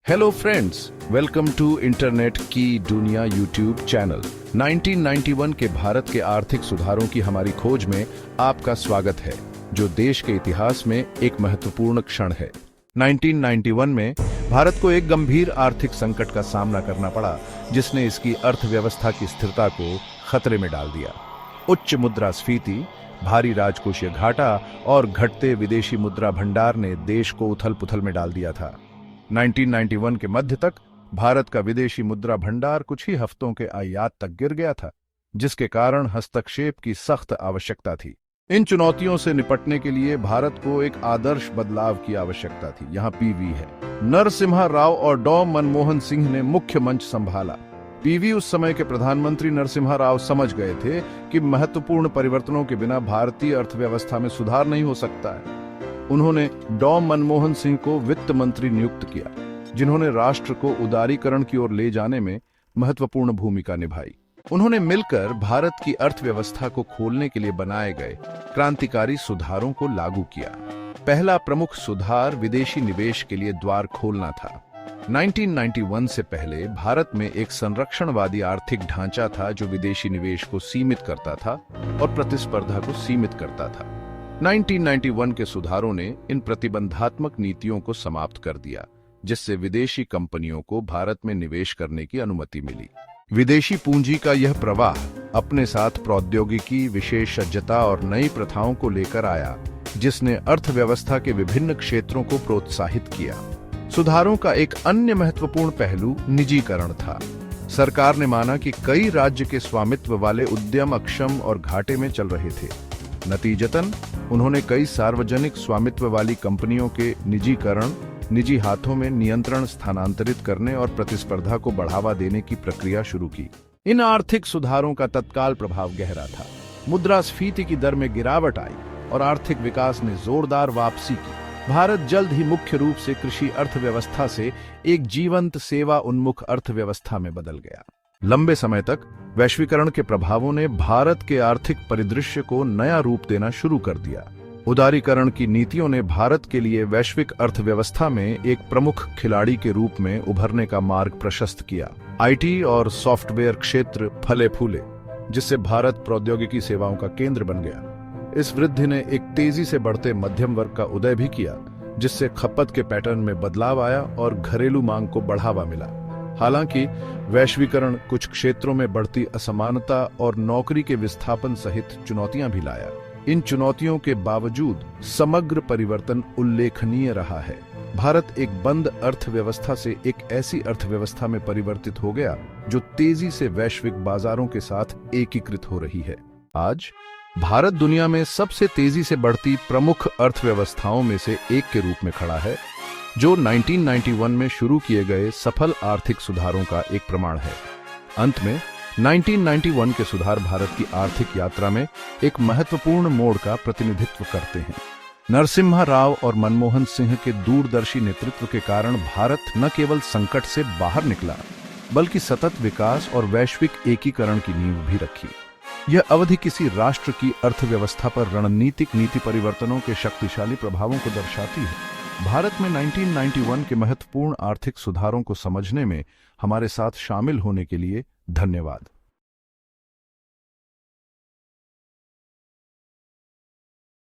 Hello friends, welcome to internet की दुनिया YouTube channel. 1991 के भारत के आर्थिक सुधारों की हमारी खोज में आपका स्वागत है, जो देश के इतिहास में एक महत्वपूर्ण क्षण है। 1991 में भारत को एक गंभीर आर्थिक संकट का सामना करना पड़ा, जिसने इसकी अर्थव्यवस्था की स्थिरता को खतरे में डाल दिया। उच्च मुद्रास्फीति, भारी राजकोषीय घाटा और घटते विदेशी मुद्रा भंडार ने देश को उथल पुथल में डाल दिया था। 1991 के मध्य तक भारत का विदेशी मुद्रा भंडार कुछ ही हफ्तों के आयात तक गिर गया था, जिसके कारण हस्तक्षेप की सख्त आवश्यकता थी। इन चुनौतियों से निपटने के लिए भारत को एक आदर्श बदलाव की आवश्यकता थी। यहाँ पीवी है। नरसिम्हा राव और डॉ मनमोहन सिंह ने मुख्य मंच संभाला। पीवी उस समय के प्रधानमंत्री नरसिम्हा राव समझ गए थे कि महत्वपूर्ण परिवर्तनों के बिना भारतीय अर्थव्यवस्था में सुधार नहीं हो सकता है। उन्होंने डॉ मनमोहन सिंह को वित्त मंत्री नियुक्त किया, जिन्होंने राष्ट्र को उदारीकरण की ओर ले जाने में महत्वपूर्ण भूमिका निभाई। उन्होंने मिलकर भारत की अर्थव्यवस्था को खोलने के लिए बनाए गए क्रांतिकारी सुधारों को लागू किया। पहला प्रमुख सुधार विदेशी निवेश के लिए द्वार खोलना था। 1991 से पहले भारत में एक संरक्षणवादी आर्थिक ढांचा था, जो विदेशी निवेश को सीमित करता था और प्रतिस्पर्धा को सीमित करता था। 1991 के सुधारों ने इन प्रतिबंधात्मक नीतियों को समाप्त कर दिया, जिससे विदेशी कंपनियों को भारत में निवेश करने की अनुमति मिली। विदेशी पूंजी का यह प्रवाह अपने साथ प्रौद्योगिकी, विशेषज्ञता और नई प्रथाओं को लेकर आया, जिसने अर्थव्यवस्था के विभिन्न क्षेत्रों को प्रोत्साहित किया। सुधारों का एक अन्य महत्वपूर्ण पहलू निजीकरण था। सरकार ने माना कि कई राज्य के स्वामित्व वाले उद्यम अक्षम और घाटे में चल रहे थे। नतीजतन उन्होंने कई सार्वजनिक स्वामित्व वाली कंपनियों के निजीकरण, निजी हाथों में नियंत्रण स्थानांतरित करने और प्रतिस्पर्धा को बढ़ावा देने की प्रक्रिया शुरू की। इन आर्थिक सुधारों का तत्काल प्रभाव गहरा था। मुद्रास्फीति की दर में गिरावट आई और आर्थिक विकास ने जोरदार वापसी की। भारत जल्द ही मुख्य रूप से कृषि अर्थव्यवस्था से एक जीवंत सेवा उन्मुख अर्थव्यवस्था में बदल गया। लंबे समय तक वैश्वीकरण के प्रभावों ने भारत के आर्थिक परिदृश्य को नया रूप देना शुरू कर दिया। उदारीकरण की नीतियों ने भारत के लिए वैश्विक अर्थव्यवस्था में एक प्रमुख खिलाड़ी के रूप में उभरने का मार्ग प्रशस्त किया। आईटी और सॉफ्टवेयर क्षेत्र फले फूले, जिससे भारत प्रौद्योगिकी सेवाओं का केंद्र बन गया। इस वृद्धि ने एक तेजी से बढ़ते मध्यम वर्ग का उदय भी किया, जिससे खपत के पैटर्न में बदलाव आया और घरेलू मांग को बढ़ावा मिला। हालांकि वैश्वीकरण कुछ क्षेत्रों में बढ़ती असमानता और नौकरी के विस्थापन सहित चुनौतियां भी लाया। इन चुनौतियों के बावजूद समग्र परिवर्तन उल्लेखनीय रहा है। भारत एक बंद अर्थव्यवस्था से एक ऐसी अर्थव्यवस्था में परिवर्तित हो गया, जो तेजी से वैश्विक बाजारों के साथ एकीकृत हो रही है। आज भारत दुनिया में सबसे तेजी से बढ़ती प्रमुख अर्थव्यवस्थाओं में से एक के रूप में खड़ा है, जो 1991 में शुरू किए गए सफल आर्थिक सुधारों का एक प्रमाण है। अंत में 1991 के सुधार भारत की आर्थिक यात्रा में एक महत्वपूर्ण मोड़ का प्रतिनिधित्व करते हैं। नरसिम्हा राव और मनमोहन सिंह के दूरदर्शी नेतृत्व के कारण भारत न केवल संकट से बाहर निकला, बल्कि सतत विकास और वैश्विक एकीकरण की नींव भी रखी। यह अवधि किसी राष्ट्र की अर्थव्यवस्था पर रणनीतिक नीति परिवर्तनों के शक्तिशाली प्रभावों को दर्शाती है। भारत में 1991 के महत्वपूर्ण आर्थिक सुधारों को समझने में हमारे साथ शामिल होने के लिए धन्यवाद।